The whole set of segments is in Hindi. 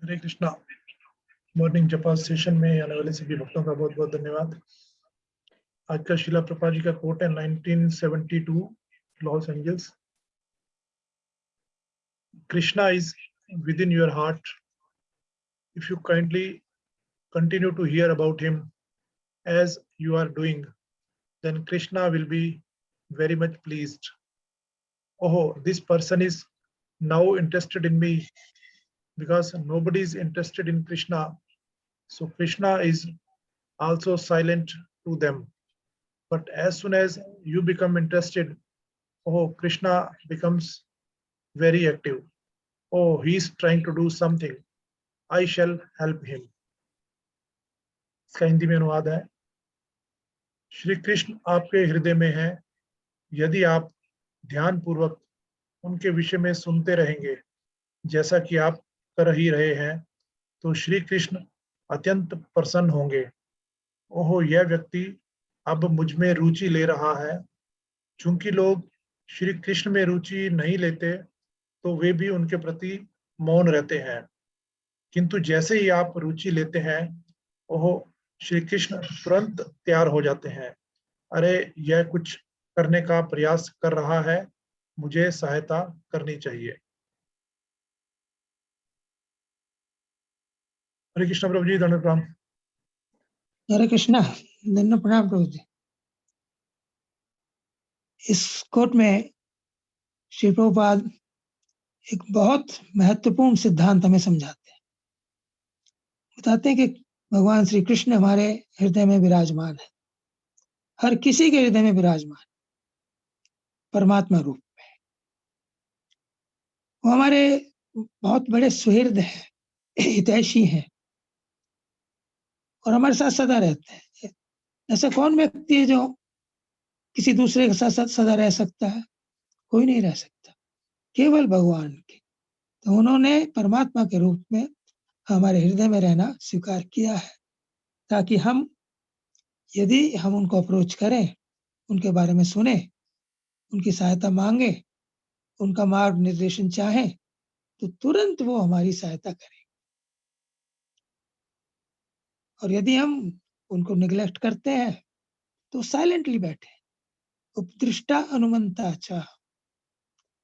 हरे कृष्णा। मॉर्निंग जपा सेशन में आने वाले सभी भक्तों का बहुत बहुत धन्यवाद। आज का शिला प्रभुपाद जी का कोट है 1972 Los Angeles. Krishna is with in your heart if you kindly continue to hear about him as you are doing, then Krishna will be very much pleased. Oh, this person is now interested in me, because nobody is interested in Krishna, so Krishna is also silent to them. But as soon as you become interested, oh, Krishna becomes very active. Oh, he is trying to do something, I shall help him. इसका हिंदी में अनुवाद है, श्री कृष्ण आपके हृदय में है। यदि आप ध्यान पूर्वक उनके विषय में सुनते रहेंगे जैसा कि आप कर ही रहे हैं, तो श्री कृष्ण अत्यंत प्रसन्न होंगे। ओहो, यह व्यक्ति अब मुझ में रुचि ले रहा है। चूंकि लोग श्री कृष्ण में रुचि नहीं लेते तो वे भी उनके प्रति मौन रहते हैं, किंतु जैसे ही आप रुचि लेते हैं, ओहो, श्री कृष्ण तुरंत तैयार हो जाते हैं। अरे, यह कुछ करने का प्रयास कर रहा है, मुझे सहायता करनी चाहिए। हरे कृष्ण प्रभु जी, दंड प्रणाम। हरे कृष्णा, दंड प्रणाम प्रभु जी। इस कोट में श्री प्रभुपाद एक बहुत महत्वपूर्ण सिद्धांत हमें समझाते हैं। बताते हैं कि भगवान श्री कृष्ण हमारे हृदय में विराजमान है, हर किसी के हृदय में विराजमान, परमात्मा रूप में। वो हमारे बहुत बड़े सुहृद हैं, हितैषी हैं और हमारे साथ सदा रहते हैं। ऐसा कौन व्यक्ति है जो किसी दूसरे के साथ सदा रह सकता है? कोई नहीं रह सकता, केवल भगवान के। तो उन्होंने परमात्मा के रूप में हमारे हृदय में रहना स्वीकार किया है, ताकि हम, यदि हम उनको अप्रोच करें, उनके बारे में सुने, उनकी सहायता मांगे, उनका मार्ग निर्देशन चाहें, तो तुरंत वो हमारी सहायता करें। और यदि हम उनको निग्लेक्ट करते हैं तो साइलेंटली बैठे। उपदृष्टा अनुमंता चाह।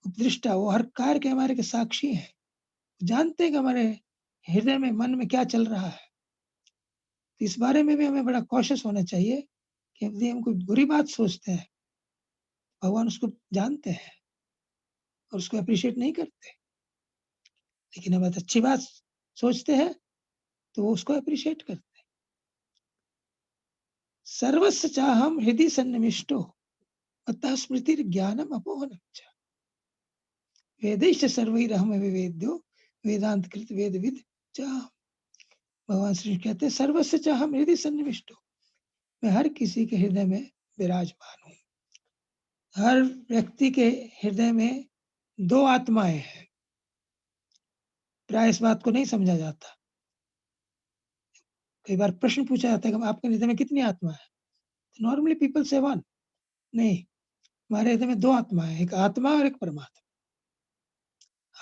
उपदृष्टा, वो हर कार्य के हमारे के साक्षी हैं, जानते हैं कि हमारे हृदय में, मन में क्या चल रहा है। तो इस बारे में भी हमें बड़ा कॉशियस होना चाहिए कि यदि हम कोई बुरी बात सोचते हैं, भगवान उसको जानते हैं और उसको अप्रिशिएट नहीं करते। लेकिन हम अच्छी बात सोचते हैं तो वो उसको अप्रिशिएट करते हैं। सर्वस्य चाहम हृदय सन्निविष्टो अतः स्मृति ज्ञानम अपोहनम च। वेदैश्च सर्वैरहम विवेद्यो वेदांत कृत वेदविद चाह। भगवान श्री कहते हैं, सर्वस्य चाहम हृदय सन्निविष्टो, मैं हर किसी के हृदय में विराजमान हूँ। हर व्यक्ति के हृदय में दो आत्माएं हैं। प्राय इस बात को नहीं समझा जाता। कई बार प्रश्न पूछा जाता है कि आपके हृदय में कितनी आत्मा है? तो नॉर्मली पीपल से वन। नहीं, हमारे हृदय में दो आत्मा है, एक आत्मा और एक परमात्मा।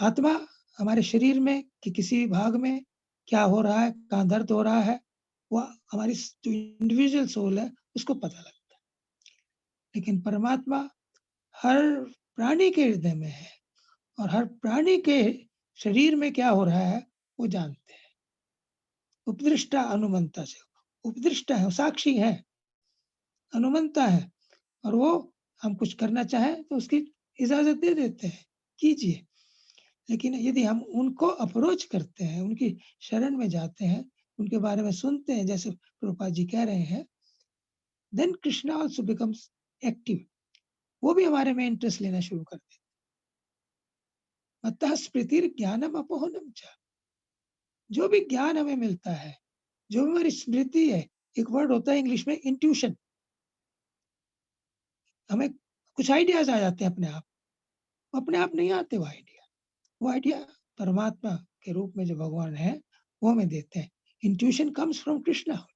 आत्मा हमारे शरीर में कि किसी भाग में क्या हो रहा है, कहाँ दर्द हो रहा है, वो हमारी जो इंडिविजुअल सोल है उसको पता लगता है। लेकिन परमात्मा हर प्राणी के हृदय में है और हर प्राणी के शरीर में क्या हो रहा है वो जानते हैं। उपदृष्टा अनुमंता से, उपदृष्टा है, साक्षी है, अनुमंता है, और वो हम कुछ करना चाहें तो उसकी इजाजत दे देते हैं, कीजिए। लेकिन यदि हम उनको अप्रोच करते हैं, उनकी शरण में जाते हैं, उनके बारे में सुनते हैं, जैसे प्रभुपाद जी कह रहे हैं, then Krishna also becomes active. वो भी हमारे में इंटरेस्ट लेना शुरू कर देते। अतः स्मृति ज्ञानम अपोहनम च। जो भी ज्ञान हमें मिलता है, जो भी हमारी स्मृति है, एक वर्ड होता है इंग्लिश में इंट्यूशन। हमें कुछ आइडियाज आ जाते हैं अपने आप नहीं आते वो आइडिया परमात्मा के रूप में जो भगवान है वो हमें देते हैं। Intuition comes from Krishna,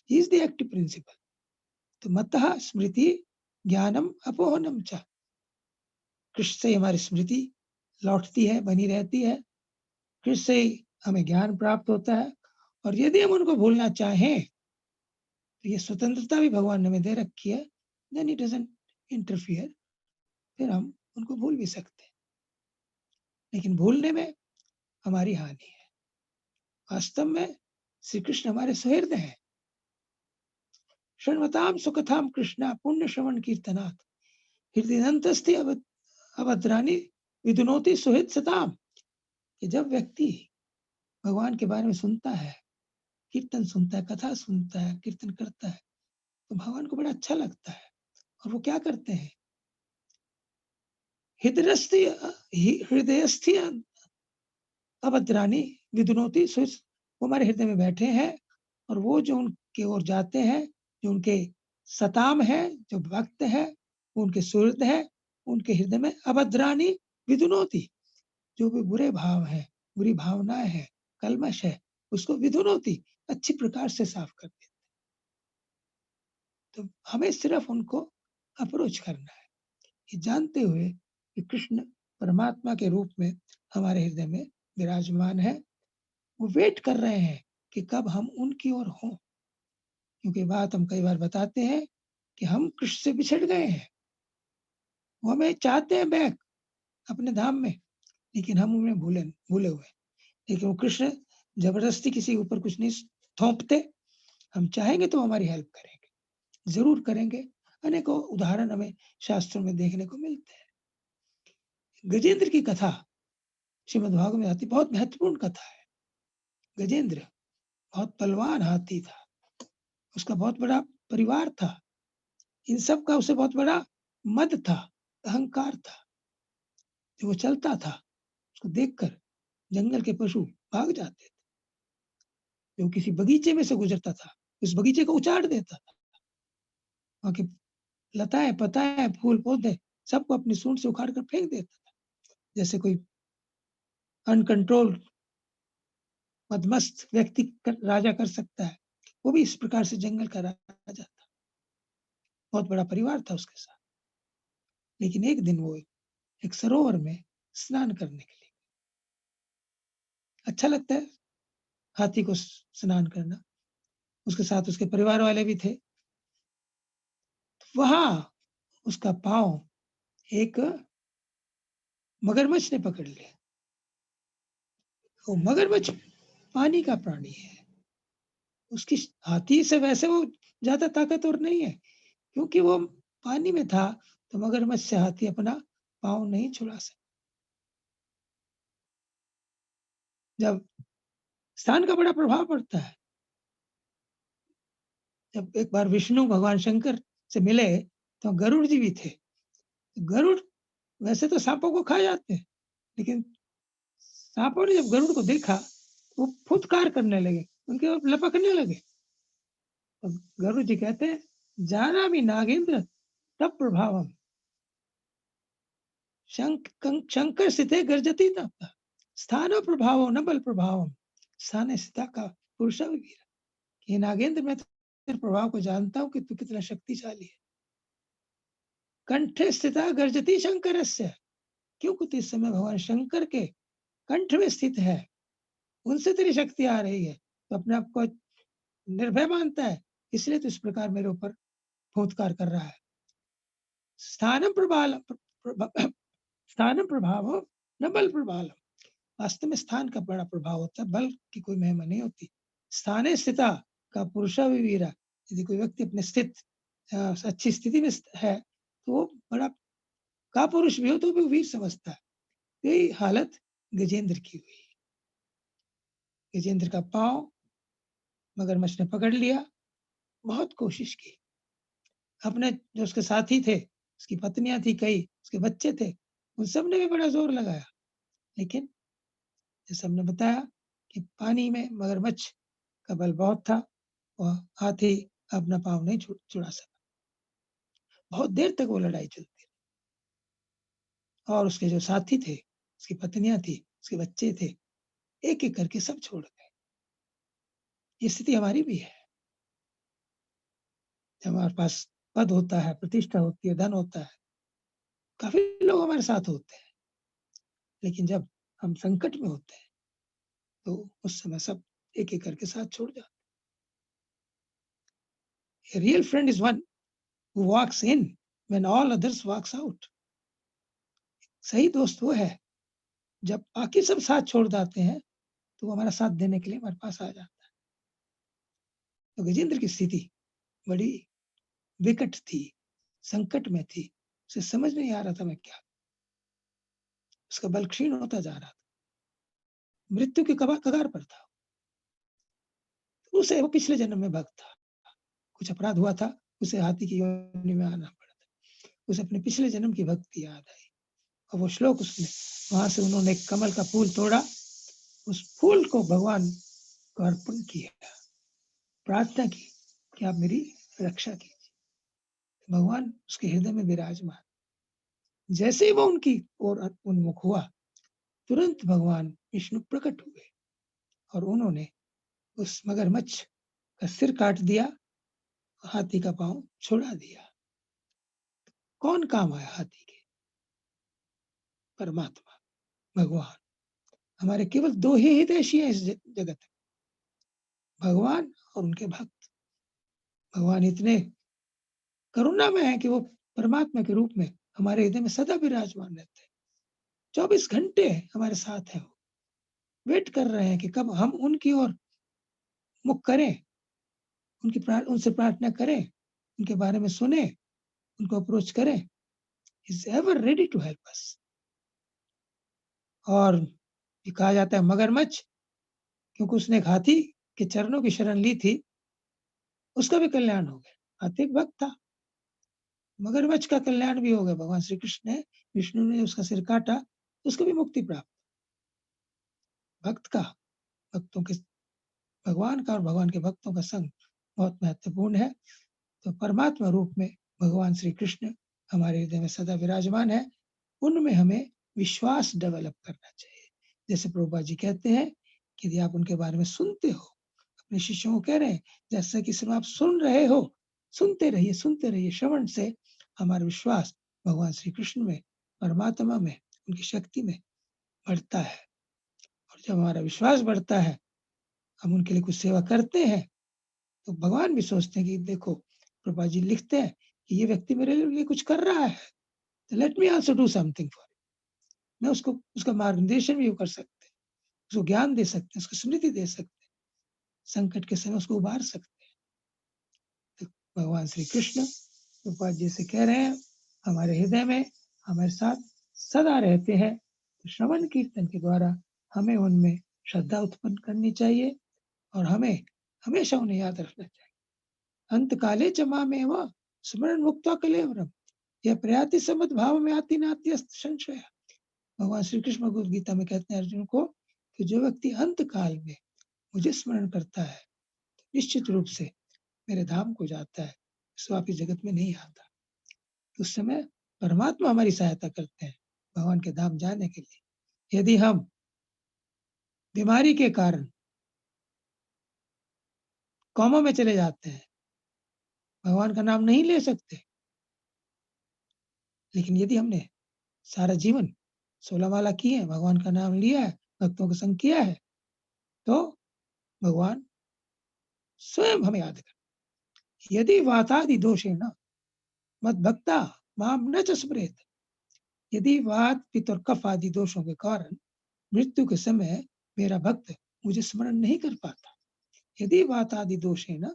he is the active principal. तो मतः स्मृति ज्ञानम अपोहनम च। कृष्ण से हमारी स्मृति लौटती है, बनी रहती है। कृष्ण से हमें ज्ञान प्राप्त होता है, और यदि हम उनको भूलना चाहें, तो ये स्वतंत्रता भी भगवान ने हमें दे रखी है, देन ही डजंट इंटरफियर, फिर हम उनको भूल भी सकते हैं। लेकिन भूलने में हमारी हानि है। वास्तव में श्री कृष्ण हमारे सुहृद हैं। शृण्वताम सुकथाम कृष्णा पुण्य श्रवण कीर्तनात् हृदयंतस्ति अभद्राणि विदुनोति सुहृद सताम। कि जब व्यक्ति भगवान के बारे में सुनता है, कीर्तन सुनता है, कथा सुनता है, कीर्तन करता है, तो भगवान को बड़ा अच्छा लगता है। और वो क्या करते हैं, हृदयस्थि अभद्राणि विदुनोति सुहृद, वो हमारे हृदय में बैठे हैं, और वो जो उनके ओर जाते हैं, जो उनके सताम है, जो भक्त है, वो उनके सुहृद है, उनके हृदय में अभद्राणि विदुनोति, जो भी बुरे भाव है, बुरी भावनाएं है, कलमश है, उसको विदुनोति अच्छी प्रकार से साफ कर देते। तो हमें सिर्फ उनको अप्रोच करना है, ये जानते हुए कि कृष्ण परमात्मा के रूप में हमारे हृदय में विराजमान है। वो वेट कर रहे हैं कि कब हम उनकी ओर हों, क्योंकि बात हम कई बार बताते हैं कि हम कृष्ण से बिछड़ गए हैं। वो हमें चाहते हैं बैक अपने धाम में, लेकिन हम उन्हें भूले हुए। लेकिन वो कृष्ण जबरदस्ती किसी के ऊपर कुछ नहीं थोपते। हम चाहेंगे तो हमारी हेल्प करेंगे, जरूर करेंगे। अनेकों उदाहरण हमें शास्त्रों में देखने को मिलते हैं। गजेंद्र की कथा श्रीमद् भागवत में आती, बहुत महत्वपूर्ण कथा है। गजेंद्र बहुत बलवान हाथी था, उसका बहुत बड़ा परिवार था, इन सब का उसे बहुत बड़ा मद था, अहंकार था। जो वो चलता था, उसको देखकर जंगल के पशु भाग जाते थे। जो किसी बगीचे में से गुजरता था, उस बगीचे को उचाड़ देता था। वहां की लताएं, पताएं, फूल पौधे सबको अपनी सूंड से उखाड़ कर फेंक देता था। जैसे कोई अनकंट्रोल मदमस्त व्यक्ति राजा कर सकता है, वो भी इस प्रकार से जंगल का राजा था। बहुत बड़ा परिवार था उसके साथ। लेकिन एक दिन वो एक सरोवर में स्नान करने के लिए, अच्छा लगता है हाथी को स्नान करना, उसके साथ उसके परिवार वाले भी थे। वहां उसका पांव एक मगरमच्छ ने पकड़ लिया। वो मगरमच्छ पानी का प्राणी है, उसकी हाथी से वैसे वो ज्यादा ताकतवर नहीं है, क्योंकि वो पानी में था, तो मगरमच्छ से हाथी अपना पांव नहीं छुड़ा सकता। जब स्थान का बड़ा प्रभाव पड़ता है। जब एक बार विष्णु भगवान शंकर से मिले, तो गरुड़ जी भी थे। गरुड़ वैसे तो सांपों को खा जाते हैं, लेकिन सांपों ने जब गरुड़ को देखा, वो फुटकार करने लगे, उनके ऊपर लपकने लगे। तो गरुड़ जी कहते हैं, जाना भी नागेंद्र तब प्रभावम शंकर स्थिते गर्जती न स्थान प्रभाव न बल प्रभावम स्थान स्थिता का पुरुष वीर। ये नागेंद्र, मैं तेरे प्रभाव को जानता हूं कि तू कितना शक्तिशाली है। कंठे स्थिता गर्जती शंकर से, क्योंकि इस समय भगवान शंकर के कंठ में स्थित है, उनसे तेरी शक्ति आ रही है, तो अपने आप को निर्भय मानता है, इसलिए तो इस प्रकार मेरे ऊपर फूंतकार कर रहा है। स्थानम प्रभाव स्थानम प्रभाव न बल प्रभाव। वास्तव में स्थान का बड़ा प्रभाव होता है, बल की कोई महिमा नहीं होती। स्थाने स्थिता का पुरुषा वीरा, यदि कोई व्यक्ति अपने स्थित अच्छी स्थिति में है, तो वो बड़ा का पुरुष भी हो तो भी वीर समझता है। यही हालत गजेंद्र की हुई। गजेंद्र का पांव मगरमच्छ ने पकड़ लिया, बहुत कोशिश की। अपने जो उसके साथी थे, उसकी पत्नियां थी कई, उसके बच्चे थे, उन सब ने भी बड़ा जोर लगाया, लेकिन जैसे हमने बताया कि पानी में मगरमच्छ का बल बहुत था, वह हाथी अपना पांव नहीं छुड़ा सका। बहुत देर तक वो लड़ाई चलती रही, और उसके जो साथी थे, उसकी पत्नियां थी, उसके बच्चे थे, एक एक करके सब छोड़ गए। ये स्थिति हमारी भी है। जब हमारे पास पद होता है, प्रतिष्ठा होती है, धन होता है, काफी लोग हमारे साथ होते हैं, लेकिन जब हम संकट में होते हैं, तो उस समय सब एक-एक करके साथ छोड़ जाते। A real friend is one who walks in when all others walks out. सही दोस्त वो है, जब बाकी सब साथ छोड़ जाते हैं, तो वो हमारा साथ देने के लिए हमारे पास आ जाता है। तो गजेंद्र की स्थिति बड़ी विकट थी, संकट में थी, उसे समझ नहीं आ रहा था मैं क्या, उसका बल क्षीण होता जा रहा था, मृत्यु के कगार पर था। उसे वो पिछले जन्म में भक्त था, कुछ अपराध हुआ था, उसे हाथी की योनि में आना पड़ा था। उसे अपने पिछले जन्म की भक्ति याद आई और वो श्लोक उसने वहां से उन्होंने एक कमल का फूल तोड़ा, उस फूल को भगवान को अर्पण किया, प्रार्थना की कि आप मेरी रक्षा कीजिए। भगवान उसके हृदय में विराजमान। जैसे ही वो उनकी ओर उन्मुख हुआ, तुरंत भगवान विष्णु प्रकट हुए और उन्होंने उस मगरमच्छ का सिर काट दिया, हाथी का पांव छोड़ा दिया। कौन काम आया हाथी के? परमात्मा, भगवान। हमारे केवल दो ही हितैषी हैं इस जगत में, भगवान और उनके भक्त। भगवान इतने करुणामय है कि वो परमात्मा के रूप में हमारे हृदय में सदा विराजमान रहते हैं। 24 घंटे हमारे साथ हैं, वो वेट कर रहे हैं कि कब हम उनकी ओर मुख करें, उनसे प्रार्थना करें, उनके बारे में सुने, उनको अप्रोच करें। Is ever ready to help us. और ये कहा जाता है मगरमच्छ, क्योंकि उसने एक हाथी के चरणों की शरण ली थी, उसका भी कल्याण हो गया। हाथी एक भक्त था, मगरमच्छ का कल्याण भी हो गया। भगवान श्री कृष्ण ने, विष्णु ने उसका सिर काटा, उसको भी मुक्ति प्राप्त। भक्त का, भक्तों के, भगवान का और भगवान के भक्तों का संग बहुत महत्वपूर्ण है। तो परमात्मा रूप में भगवान श्री कृष्ण हमारे हृदय में सदा विराजमान है, उनमें हमें विश्वास डेवलप करना चाहिए। जैसे प्रभुपाद जी कहते हैं कि यदि आप उनके बारे में सुनते हो, अपने शिष्यों को कह रहे हैं, जैसा कि सिर्फ आप सुन रहे हो, सुनते रहिए। श्रवण से हमारा विश्वास भगवान श्री कृष्ण में, परमात्मा में, उनकी शक्ति में बढ़ता है। और जब हमारा विश्वास बढ़ता है, हम उनके लिए कुछ सेवा करते हैं, तो भगवान भी सोचते हैं कि देखो, प्रभुपाद जी लिखते हैं कि ये व्यक्ति मेरे लिए कुछ कर रहा है, तो let me also do something for. मैं उसको, उसका मार्गदर्शन भी कर सकते हैं, उसको ज्ञान दे सकते हैं, उसको स्मृति दे सकते हैं, संकट के समय उसको उबार सकते हैं। तो भगवान श्री कृष्ण प्रभुपाद जी से कह रहे हैं, हमारे हृदय में हमारे साथ सदा रहते हैं। तो श्रवण कीर्तन के द्वारा हमें उनमें श्रद्धा उत्पन्न करनी चाहिए और हमें हमेशा उन्हें याद रखना चाहिए। अंत काले च मामेव स्मरण मुक्त्वा कलेवरम, यह प्रयाति समद भाव में आती नाती अस्त संशय। भगवान श्री कृष्ण भगवद गीता में कहते हैं अर्जुन को कि जो व्यक्ति अंत काल में मुझे स्मरण करता है, निश्चित रूप से मेरे धाम को जाता है, वापिस जगत में नहीं आता। तो उस समय परमात्मा हमारी सहायता करते हैं भगवान के धाम जाने के लिए। यदि हम बीमारी के कारण कोमा में चले जाते हैं, भगवान का नाम नहीं ले सकते, लेकिन यदि हमने सारा जीवन 16 माला की है, भगवान का नाम लिया है, भक्तों का संग किया है, तो भगवान स्वयं हमें याद कर। यदि वातादि दोषेण मद्भक्ता माम न च स्मरेत, यदि वात पित्त और कफ आदि दोषों के कारण मृत्यु के समय मेरा भक्त मुझे स्मरण नहीं कर पाता, यदि वात आदि दोषेण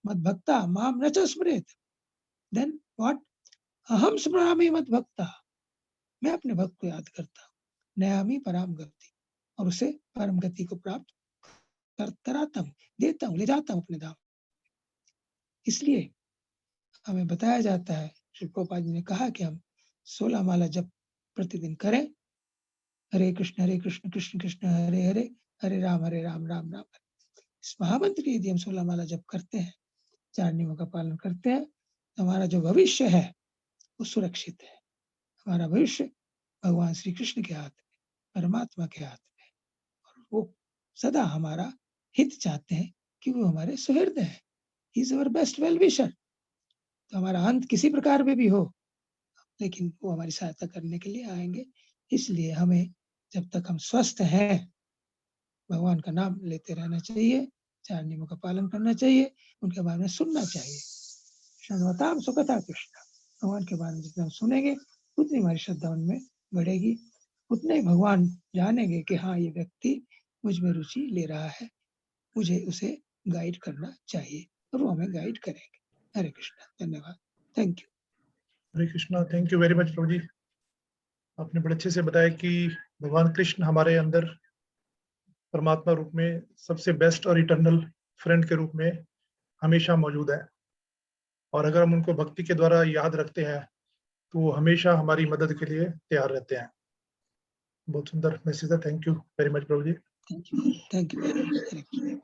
मद्भक्ता माम न च स्मरेत, देन व्हाट? अहम स्मरामि मद्भक्ता, मैं अपने भक्त को याद करता हूँ, नयामि पराम गति, और उसे परम गति को प्राप्त कराता हूँ, देता हूँ, ले जाता हूँ अपने धाम। इसलिए हमें बताया जाता है, श्री प्रभुपाद जी ने कहा कि हम 16 माला जप प्रतिदिन करें। हरे कृष्ण कृष्ण कृष्ण हरे हरे, हरे राम राम राम हरे। इस महामंत्र की यदि हम 16 माला जप करते हैं, 4 नियमों का पालन करते हैं, तो हमारा जो भविष्य है वो सुरक्षित है। हमारा भविष्य भगवान श्री कृष्ण के हाथ में, परमात्मा के हाथ में, और वो सदा हमारा हित चाहते हैं कि वो हमारे सुहृद है। He is our best well wisher. तो हमारा अंत किसी प्रकार में भी हो, लेकिन वो हमारी सहायता करने के लिए आएंगे। इसलिए हमें जब तक हम स्वस्थ हैं, भगवान का नाम लेते रहना चाहिए, 4 नियमों का पालन करना चाहिए, उनके बारे में सुनना चाहिए। शृण्वताम सुखता कृष्ण, भगवान के बारे में जितना हम सुनेंगे उतनी हमारी श्रद्धा उनमें बढ़ेगी, उतने ही भगवान जानेंगे कि हाँ, ये व्यक्ति मुझ में रुचि ले रहा है, मुझे उसे गाइड करना चाहिए और वो हमें गाइड करेंगे। हरे कृष्णा, धन्यवाद, thank you. Hare Krishna, thank you very much प्रभु जी। आपने बड़े अच्छे से बताया कि भगवान कृष्ण हमारे अंदर परमात्मा रूप में सबसे बेस्ट और इटर्नल फ्रेंड के रूप में हमेशा मौजूद है, और अगर हम उनको भक्ति के द्वारा याद रखते हैं तो वो हमेशा हमारी मदद के लिए तैयार रहते हैं। बहुत सुंदर मैसेज है, थैंक यू वेरी मच प्रभु जी। Thank you, Hare Krishna.